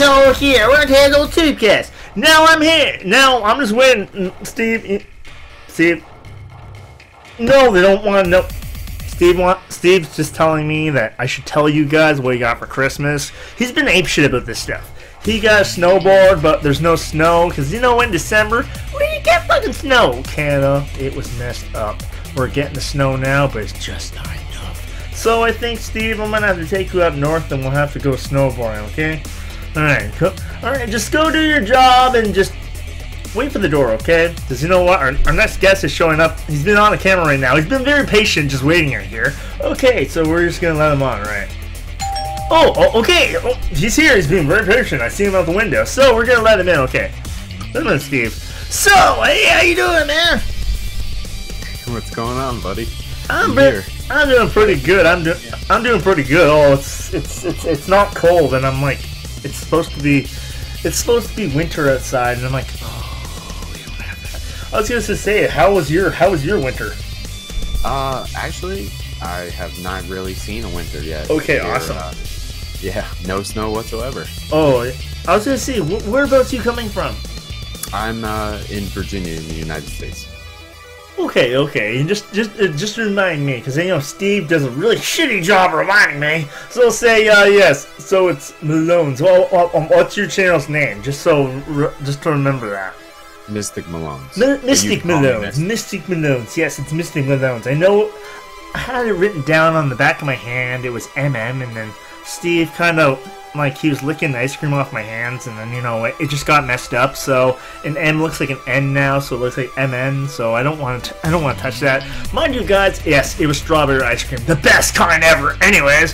Tazwhole here. We're on Tazwhole Tubecast. Now I'm here. Now I'm just waiting. Steve. No, they don't want to know. Steve's just telling me that I should tell you guys what he got for Christmas. He's been apeshit about this stuff. He got a snowboard, but there's no snow because in December we get fucking snow. Canada, it was messed up. We're getting the snow now, but it's just not enough. So I think, Steve, I'm gonna have to take you up north, and we'll have to go snowboarding. Okay? All right. Just go do your job and just wait for the door, okay? Because you know what? Our next guest is showing up. He's been on the camera right now. He's been very patient, just waiting right here. Okay, so we're just gonna let him on, right? Oh, okay. Oh, he's here. He's being very patient. I see him out the window. So we're gonna let him in. Okay. Let him in, Steve. So, hey, how you doing, man? What's going on, buddy? I'm doing pretty good. I'm doing pretty good. Oh, it's not cold, and I'm like, it's supposed to be winter outside, and I'm like, oh, we don't have that. I was gonna say, how was your winter? Actually, I have not really seen a winter yet. Okay, here, awesome. Yeah, no snow whatsoever. Oh, I was gonna see, whereabouts are you coming from? I'm in Virginia, in the United States. Okay, and just remind me, because you know Steve does a really shitty job reminding me. So say yes. So it's Malone's. Well, what's your channel's name? Just to remember that. MystikMolonez. MystikMolonez. MystikMolonez. Yes, it's MystikMolonez. I know. I had it written down on the back of my hand. It was MM, and then Steve kind of like he was licking the ice cream off my hands, and then you know it just got messed up. So an M looks like an N now, so it looks like MN. So I don't want to touch that. Mind you, guys, yes, it was strawberry ice cream, the best kind ever. Anyways,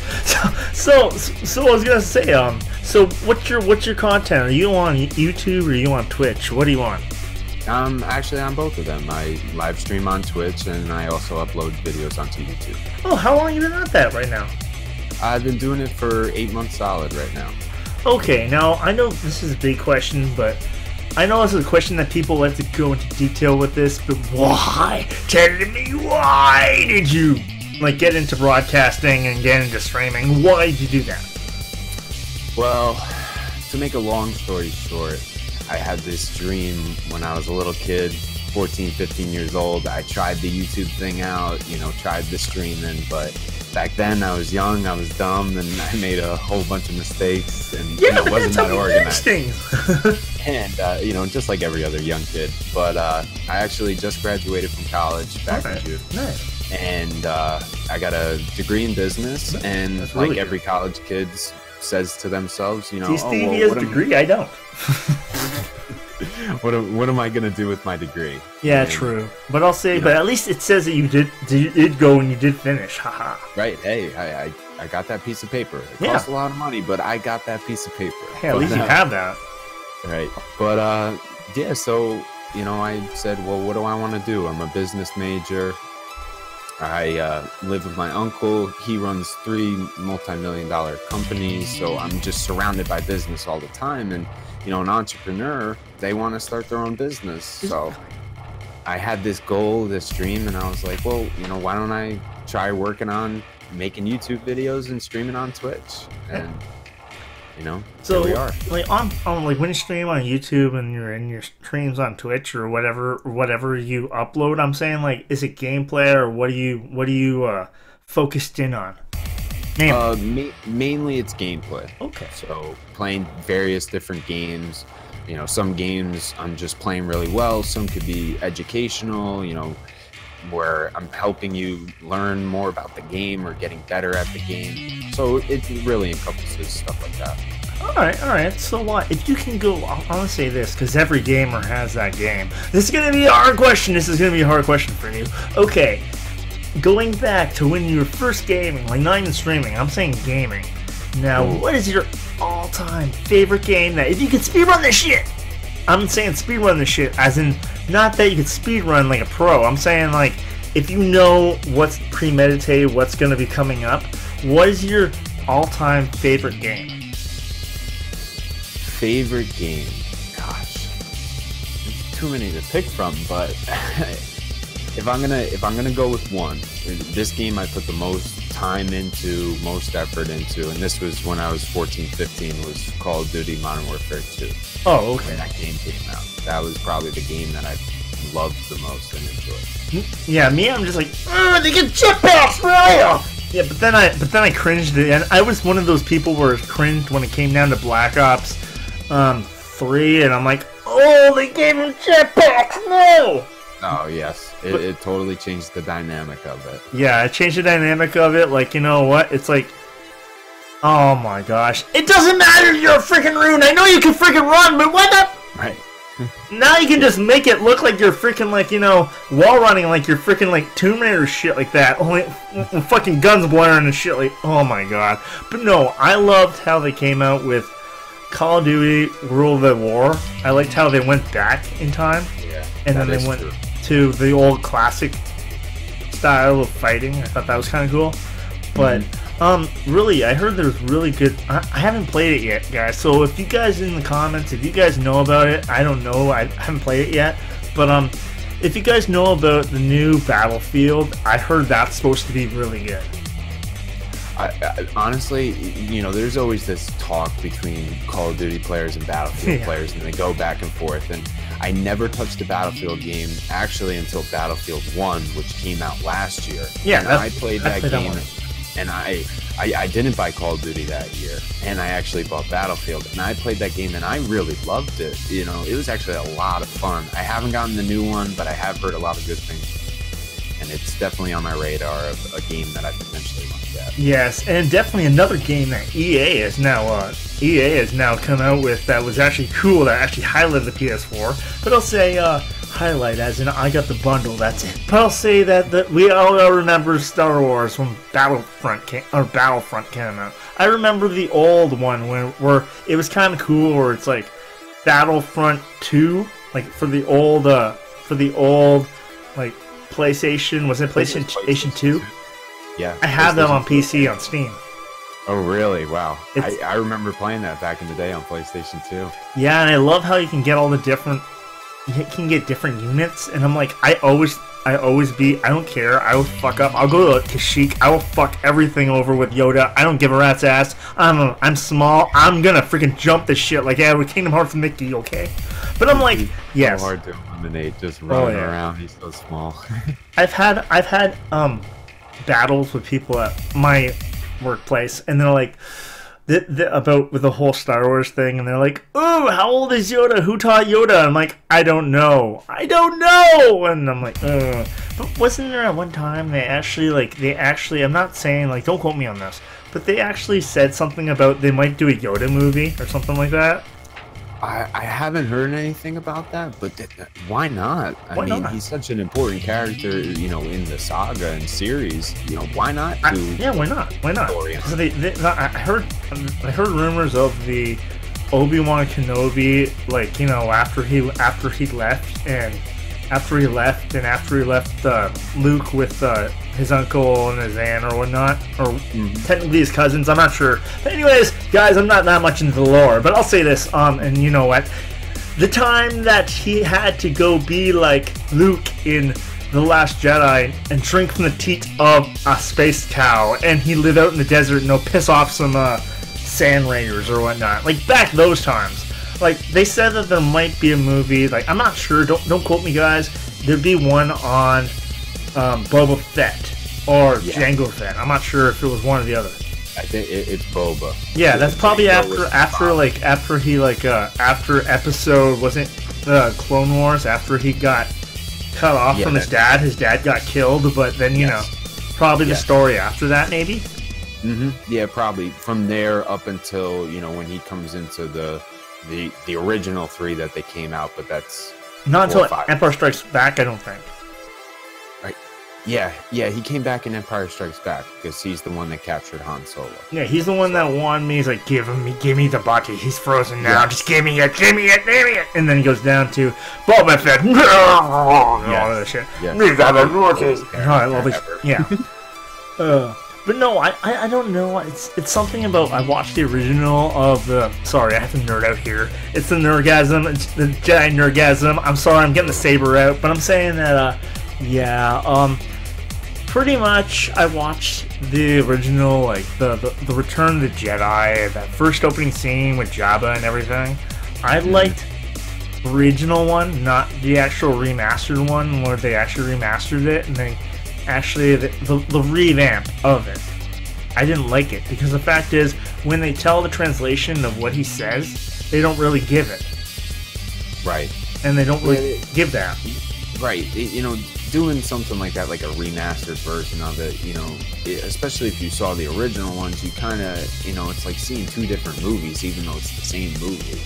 so I was gonna say, so what's your content? Are you on YouTube or are you on Twitch? What do you want? Actually on both of them. I live stream on Twitch and I also upload videos onto YouTube. Oh, how long have you been at that right now? I've been doing it for 8 months solid right now. Okay, now I know this is a big question, but I know this is a question that people like to go into detail with this, but why? Tell me, why did you like get into broadcasting and get into streaming? Why did you do that? Well, to make a long story short, I had this dream when I was a little kid, 14, 15 years old. I tried the YouTube thing out, tried the streaming, but back then I was young, I was dumb, and I made a whole bunch of mistakes, and it wasn't that organized. And just like every other young kid. But I actually just graduated from college back in June. Nice. And I got a degree in business, and that's like really every college kid says to themselves, See, Stevie has a degree, I don't. What am I gonna do with my degree? Yeah, true. But I'll say, but at least it says that you did go and you did finish. Haha. Right. Hey, I got that piece of paper. It cost a lot of money, but I got that piece of paper. Hey, at least you have that. Right. But yeah. So I said, well, what do I want to do? I'm a business major. I live with my uncle. He runs 3 multi-million-dollar companies, so I'm just surrounded by business all the time. And an entrepreneur, they want to start their own business. So I had this goal, this dream, and I was like, well, why don't I try working on making YouTube videos and streaming on Twitch? And so here we are. Like on like when you stream on YouTube and you're in your streams on Twitch or whatever you upload, I'm saying, like, is it gameplay or what are you focused in on? Mainly it's gameplay. Okay. So playing various different games. Some games I'm just playing really well. Some could be educational, where I'm helping you learn more about the game or getting better at the game. So it really encompasses stuff like that. All right. So what? If you can go, I want to say this, because every gamer has that game. This is going to be a hard question. This is going to be a hard question for you. Okay. Going back to when you were first gaming, like not even streaming, I'm saying gaming. Now, what is your all-time favorite game that, if you could speedrun this shit, I'm saying speedrun this shit, as in, not that you could speedrun like a pro, I'm saying, like, if you know what's premeditated, what's going to be coming up, what is your all-time favorite game? Favorite game? Gosh. There's too many to pick from, but if I'm gonna go with one, this game I put the most time into, most effort into, and this was when I was 14, 15, was Call of Duty Modern Warfare 2. Oh, okay. When that game came out, that was probably the game that I loved the most and enjoyed. Yeah, me, I'm just like, they get jetpacks, bro! Yeah, but then I cringed, and I was one of those people where it cringed when it came down to Black Ops 3, and I'm like, oh, they gave him jetpacks, no! Oh, yes. It totally changed the dynamic of it. Yeah, it changed the dynamic of it. Like, you know what? It's like, oh my gosh. It doesn't matter you're a freaking rune. I know you can freaking run, but what the... Right. Now you can just make it look like you're freaking, like, you know, wall running like you're freaking, like, Tomb Raider shit like that. Only fucking guns blaring and shit like, oh my god. But no, I loved how they came out with Call of Duty World at War. I liked how they went back in time. Yeah. And then they went to the old classic style of fighting. I thought that was kind of cool. But really, I heard there's really good. I haven't played it yet, guys. So if you guys in the comments, if you guys know about it, I don't know. I haven't played it yet. But if you guys know about the new Battlefield, I heard that's supposed to be really good. I honestly, you know, there's always this talk between Call of Duty players and Battlefield players, and they go back and forth. And I never touched a Battlefield game actually until Battlefield 1, which came out last year. Yeah, and I played that game, and I didn't buy Call of Duty that year, and I actually bought Battlefield, and I played that game, and I really loved it. You know, it was actually a lot of fun. I haven't gotten the new one, but I have heard a lot of good things, and it's definitely on my radar of a game that I potentially want to get. Yes, and definitely another game that EA has now come out with that was actually cool, that actually highlighted the PS4. But I'll say highlight as in I got the bundle, that's it. But I'll say that we all remember Star Wars when Battlefront came out. I remember the old one where it was kind of cool, where it's like Battlefront 2, like for the old like PlayStation. Was it PlayStation 2? Yeah. I have that on PC on Steam. Oh, really? Wow. I remember playing that back in the day on PlayStation 2. Yeah, and I love how you can get all the different... You can get different units, and I'm like, I don't care, I will fuck up. I'll go to Kashyyyk, I will fuck everything over with Yoda. I don't give a rat's ass. I'm small, I'm gonna freaking jump this shit like, yeah, with Kingdom Hearts Mickey, okay? But I'm like, yes. So hard to eliminate, just running around, he's so small. I've had battles with people at my workplace, and they're like about with the whole Star Wars thing, and they're like, "Oh, how old is Yoda? Who taught Yoda?" I'm like, "I don't know, and I'm like, "Ugh." But wasn't there at one time they actually I'm not saying, like, don't quote me on this, but they actually said something about they might do a Yoda movie or something like that? I haven't heard anything about that, but why not? I mean, he's such an important character, you know, in the saga and series. You know, why not? Yeah, why not? Why not? So I heard rumors of the Obi-Wan Kenobi, like, you know, after he left Luke with his uncle and his aunt or whatnot, or technically his cousins, I'm not sure. But anyways, guys, I'm not that much into the lore, but I'll say this, and you know what? The time that he had to go be like Luke in The Last Jedi and drink from the teat of a space cow, and he lived out in the desert and piss off some sand raiders or whatnot. Like, back those times. Like, they said that there might be a movie, like, I'm not sure, don't quote me, guys. There'd be one on Boba Fett or Jango Fett. I'm not sure if it was one or the other. I think it's Boba. Yeah, that's probably after episode, wasn't Clone Wars, after he got cut off from his dad. His dad got killed, but then, you know, probably the story after that, maybe? Yeah, probably. From there up until, you know, when he comes into the original 3 that they came out, but that's... Not until Empire Strikes Back, I don't think. Right. Yeah, he came back in Empire Strikes Back because he's the one that captured Han Solo. Yeah, he's the one that won me. He's like, give me the body. He's frozen now. Just give me it. And then he goes down to Boba Fett. All that shit. Yeah. But no, I don't know. It's something about, I watched the original of the... Sorry, I have to nerd out here. It's the Nerdgasm. It's the Jedi Nerdgasm. I'm sorry, I'm getting the saber out. But I'm saying that Yeah, pretty much I watched the original, like, the Return of the Jedi, that first opening scene with Jabba and everything. I liked the original one, not the actual remastered one, where they actually remastered it, and they actually, the revamp of it. I didn't like it, because the fact is, when they tell the translation of what he says, they don't really give it. Right. And they don't really give that. Right. You know, doing something like that, like a remastered version of it, you know, especially if you saw the original ones, you kind of, you know, it's like seeing two different movies, even though it's the same movie.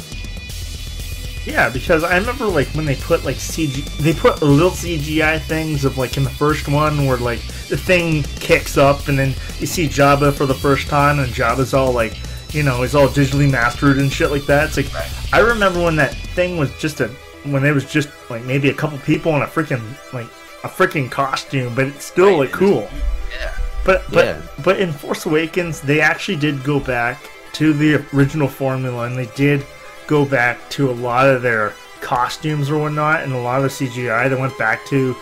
Yeah, because I remember, like, when they put, like, they put little CGI things of, like, in the first one where, like, the thing kicks up and then you see Jabba for the first time and Jabba's all, like, you know, he's all digitally mastered and shit like that. It's like, right. I remember when that thing was just when it was just, like, maybe a couple people in a freaking costume, but it's still, like, cool. Yeah. But in Force Awakens, they actually did go back to the original formula, and they did go back to a lot of their costumes or whatnot, and a lot of the CGI. They went back to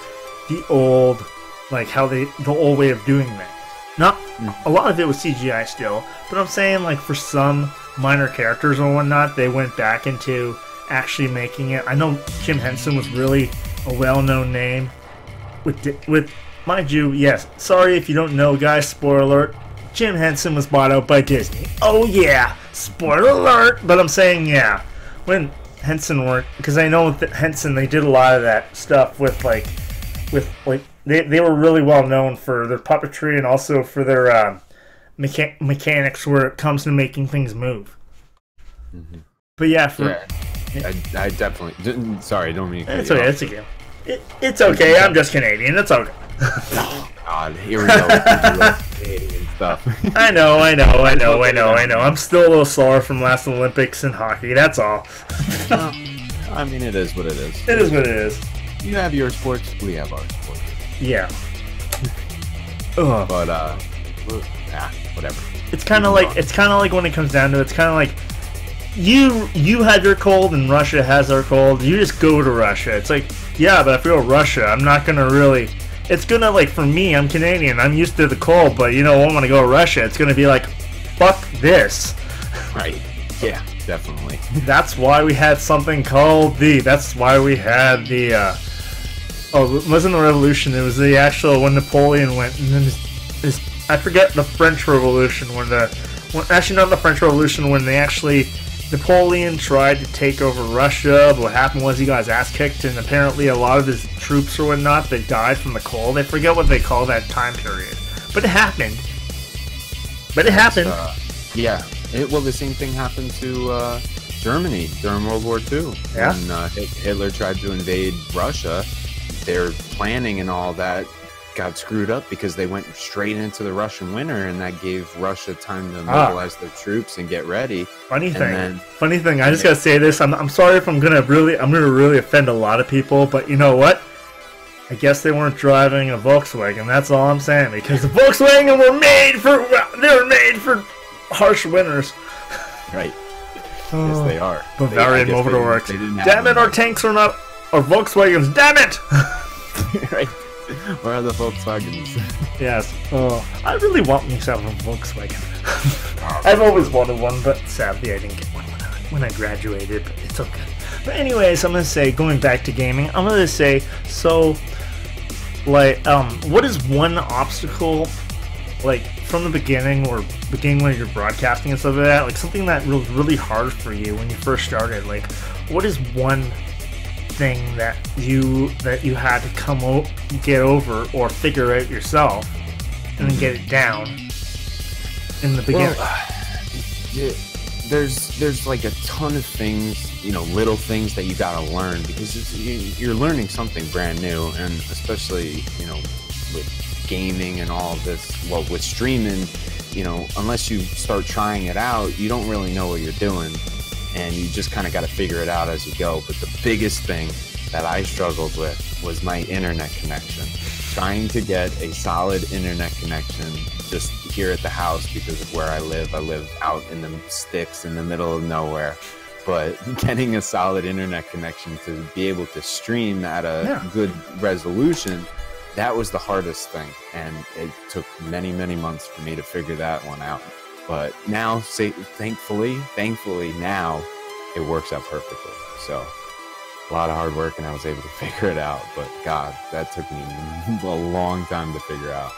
the old, like, the old way of doing things. Not a lot of it was CGI still, but I'm saying, like, for some minor characters or whatnot, they went back into actually making it. I know Jim Henson was really a well-known name with mind you, yes, sorry if you don't know, guys, spoiler alert, Jim Henson was bought out by Disney. Oh yeah, spoiler alert. But I'm saying, yeah, when Henson worked, because I know that Henson, they did a lot of that stuff with they were really well known for their puppetry and also for their mechanics where it comes to making things move. Mm-hmm. But yeah, I definitely, sorry, I don't mean to it's okay. It's okay. It's okay. I'm just Canadian. It's okay. Oh God, here we go. Canadian stuff. I know. I'm still a little sore from last Olympics in hockey. That's all. I mean, it is what it is. It is what it is. You have your sports. We have our sports. Yeah. But whatever. It's kind of like when it comes down to it, it's kind of like you had your cold and Russia has their cold. You just go to Russia. It's like, yeah, but if we go to Russia, I'm not gonna really. It's gonna, like, for me, I'm Canadian. I'm used to the cold, but you know, I'm gonna go to Russia. It's gonna be like, fuck this. Right. Yeah, definitely. That's why we had something called that's why we had the, it wasn't the revolution, it was the actual, when Napoleon went, and then I forget the French Revolution, actually not the French Revolution, when Napoleon tried to take over Russia, but what happened was he got his ass kicked, and apparently a lot of his troops or whatnot, they died from the cold. I forget what they call that time period. But it happened. Yeah. Well, the same thing happened to Germany during World War II. Yeah. When Hitler tried to invade Russia, their planning and all that got screwed up because they went straight into the Russian winter, and that gave Russia time to mobilize their troops and get ready. Funny thing. I just gotta say this. I'm sorry if I'm gonna really offend a lot of people, but you know what? I guess they weren't driving a Volkswagen. That's all I'm saying, because the Volkswagen were made for harsh winters. Right. Yes, they are. Bavarian Motor Works. Damn it, our tanks are not our Volkswagens. Damn it! Right. Where are the Volkswagens? Yes. Oh, I really want myself a Volkswagen. I've always wanted one, but sadly I didn't get one when I graduated, but it's okay. But anyways, I'm going to say, going back to gaming, I'm going to say, so, like, what is one obstacle, like, from the beginning when you're broadcasting and stuff like that, like, something that was really hard for you when you first started? Like, what is one thing that you had to get over or figure out yourself and then get it down in the beginning? Well, there's like a ton of things, you know, little things that you gotta learn, because you're learning something brand new, and especially, you know, with gaming and all of this, well, with streaming, you know, unless you start trying it out, you don't really know what you're doing, and you just kind of got to figure it out as you go. But the biggest thing that I struggled with was my internet connection. Trying to get a solid internet connection just here at the house, because of where I live. I live out in the sticks in the middle of nowhere. But getting a solid internet connection to be able to stream at a good resolution that was the hardest thing, and it took many, many months for me to figure that one out. But now, thankfully, now it works out perfectly. So a lot of hard work, and I was able to figure it out. But God, that took me a long time to figure out.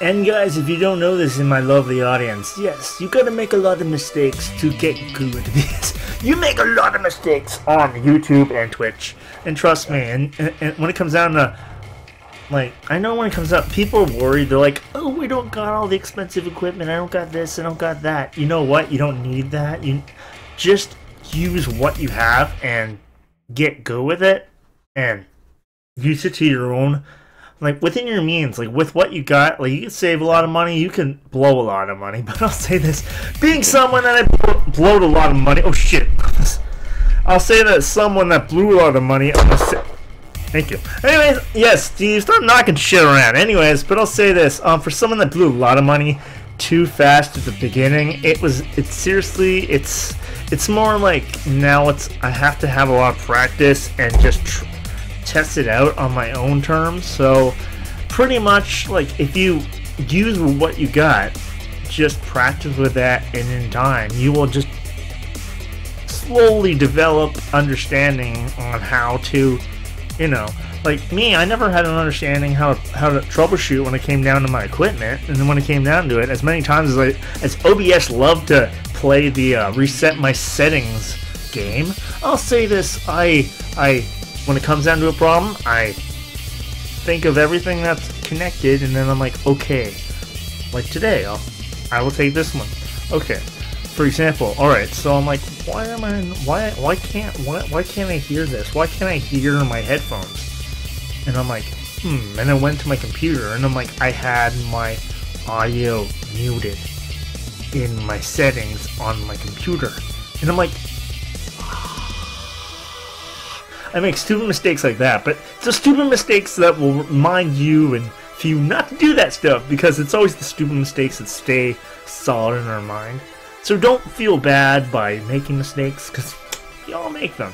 And guys, if you don't know this in my lovely audience, yes, you gotta make a lot of mistakes to get good at this. You make a lot of mistakes on YouTube and Twitch, and trust me. And when it comes down to, like, I know when it comes up, people are worried. They're like, oh, we don't got all the expensive equipment. I don't got this. I don't got that. You know what? You don't need that. You just use what you have and get good with it, and use it to your own, like, within your means. Like, with what you got, like, you can save a lot of money, you can blow a lot of money. But I'll say this, being someone that I blowed a lot of money, oh shit, I'll say that someone that blew a lot of money, I'm gonna say, thank you. Anyways, yes, Steve, stop knocking shit around. Anyways, but I'll say this, for someone that blew a lot of money too fast at the beginning, it's more like, now I have to have a lot of practice and just test it out on my own terms. So pretty much, like, if you use what you got, just practice with that, and in time you will just slowly develop understanding on how to, you know, like me, I never had an understanding how to troubleshoot when it came down to my equipment. And then when it came down to it, as many times as OBS loved to play the reset my settings game, I'll say this, I when it comes down to a problem, I think of everything that's connected, and then I'm like, okay, like today, I will take this one. Okay, for example, all right, so I'm like, why can't I hear this? Why can't I hear my headphones? And I'm like, and I went to my computer, and I'm like, I had my audio muted in my settings on my computer. And I'm like, I make stupid mistakes like that, but it's the stupid mistakes that will remind you and for you not to do that stuff, because it's always the stupid mistakes that stay solid in our mind. So don't feel bad by making mistakes, because you all make them.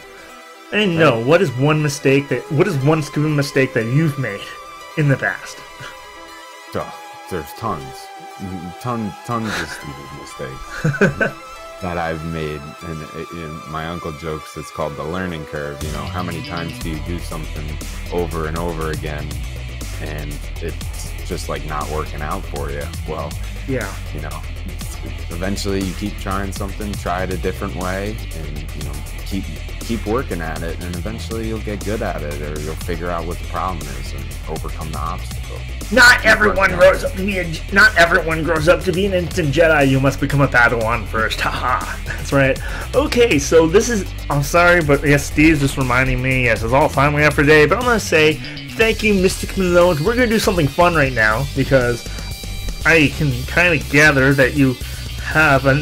I didn't know, what is one stupid mistake that you've made in the past? Oh, there's tons of stupid mistakes that I've made, and my uncle jokes it's called the learning curve. You know, how many times do you do something over and over again, and it's just like not working out for you? Well, yeah, you know, eventually you keep trying something, try it a different way, and you know, keep working at it, and eventually you'll get good at it, or you'll figure out what the problem is and overcome the obstacle. Not everyone grows up to be an instant Jedi. You must become a Padawan first. Haha. That's right. Okay, so this is, I'm sorry, but yes, Steve's just reminding me, yes, it's all the time we have for today, but I'm gonna say thank you, MystikMolonez. We're gonna do something fun right now, because I can kind of gather that you have a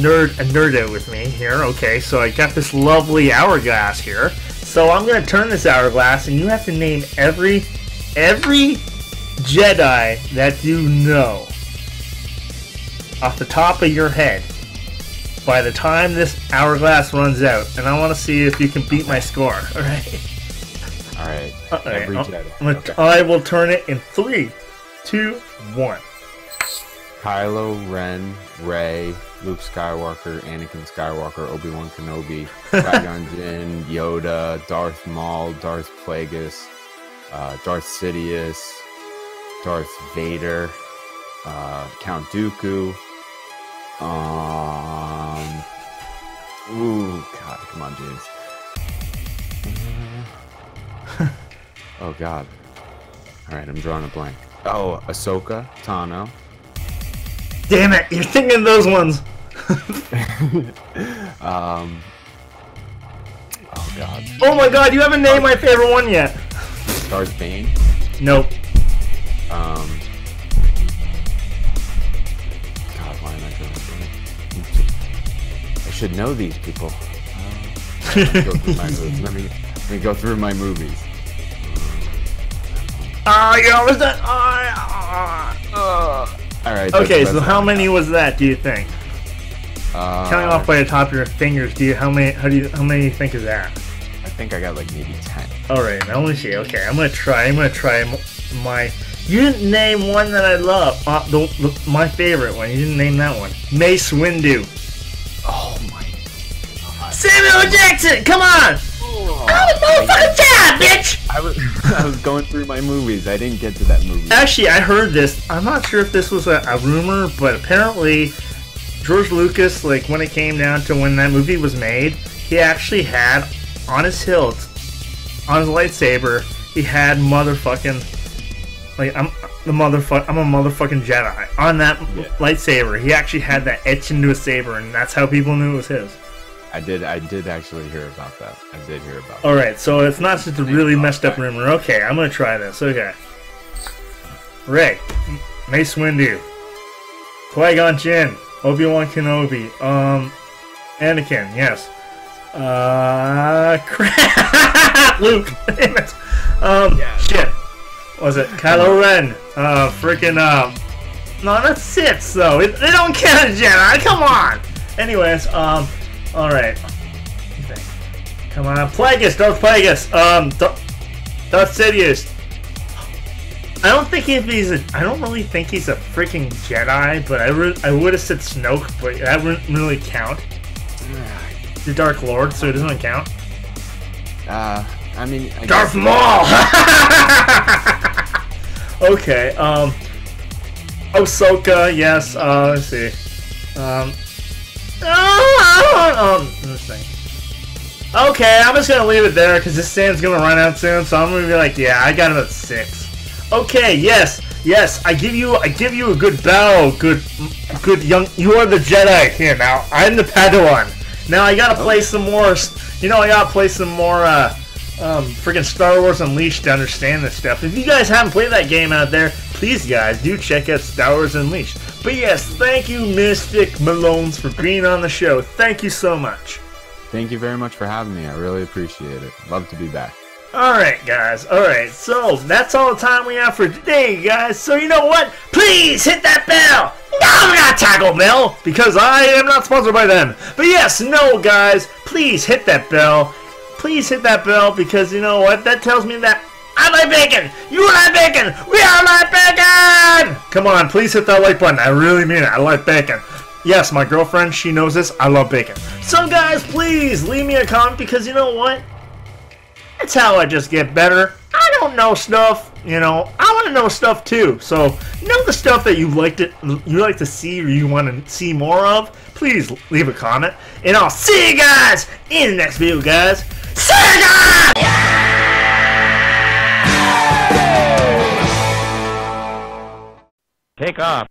nerd out with me here. Okay, so I got this lovely hourglass here. So I'm gonna turn this hourglass, and you have to name every Jedi that you know off the top of your head by the time this hourglass runs out. And I want to see if you can beat my score. All right. All right. Every Jedi. Okay. I will turn it in 3, 2, 1. Kylo Ren, Rey, Luke Skywalker, Anakin Skywalker, Obi-Wan Kenobi, Qui-Gon Jinn, Yoda, Darth Maul, Darth Plagueis, Darth Sidious, Darth Vader, Count Dooku. Ooh, God, come on, James. Oh, God. All right, I'm drawing a blank. Oh, Ahsoka, Tano. Damn it, you're thinking those ones. Oh God. Oh my God, you haven't named my favorite one yet. Darth Bane? Nope. God, why am I drawing a blank? I should know these people. Let me go through my movies. You almost done. Alright. Okay, so how many was that, do you think? Counting off by the top of your fingers, how many do you think is that? I think I got like maybe 10. Alright, now let me see. Okay, I'm gonna try my... You didn't name one that I love. My favorite one. You didn't name that one. Mace Windu. Oh my God. Samuel Jackson! Come on! I'm a motherfucking Jedi, bitch! I was going through my movies. I didn't get to that movie. Actually, I heard this. I'm not sure if this was a rumor, but apparently George Lucas, like when it came down to when that movie was made, he actually had on his hilt, on his lightsaber, he had motherfucking... Like, I'm a motherfucking Jedi. On that lightsaber, he actually had that etched into his saber, and that's how people knew it was his. I did actually hear about that. I did hear about that. Alright, so it's not just a really messed up rumor. Okay, I'm gonna try this. Okay. Rey, Mace Windu, Qui-Gon Jinn, Obi-Wan Kenobi, Anakin, yes. Crap! Luke, damn it. Shit. Was it Kylo Ren? No, that's Sith though. They don't count as Jedi. Come on. Anyways, alright. Come on, Plagueis, Darth Plagueis. Darth Sidious. I don't really think he's a freaking Jedi, but I would have said Snoke, but that wouldn't really count. The Dark Lord, so it doesn't count. I mean, Darth Maul. Okay, Ahsoka, yes, let's see. Let's see. Okay, I'm just gonna leave it there because this stand's gonna run out soon, so I'm gonna be like, yeah, I got him at 6. Okay, yes, I give you a good bow, good young. You are the Jedi here now. I'm the Padawan. Now I gotta play some more. You know, I gotta play some more. Freaking Star Wars Unleashed to understand this stuff. If you guys haven't played that game out there, please guys, do check out Star Wars Unleashed. But yes, thank you MystikMolonez for being on the show. Thank you so much. Thank you very much for having me. I really appreciate it. Love to be back. Alright guys, alright, so that's all the time we have for today guys. So you know what? Please hit that bell! No, not Taco Bell! Because I am not sponsored by them. But yes, no guys, please hit that bell. Please hit that bell because you know what? That tells me that I like bacon! You like bacon! We all like bacon! Come on, please hit that like button. I really mean it. I like bacon. Yes, my girlfriend, she knows this. I love bacon. So guys, please leave me a comment because you know what? That's how I just get better. I don't know stuff, you know. I want to know stuff too. So, know the stuff that you like to see or you want to see more of. Please leave a comment, and I'll see you guys in the next video, guys. See you guys! Take off.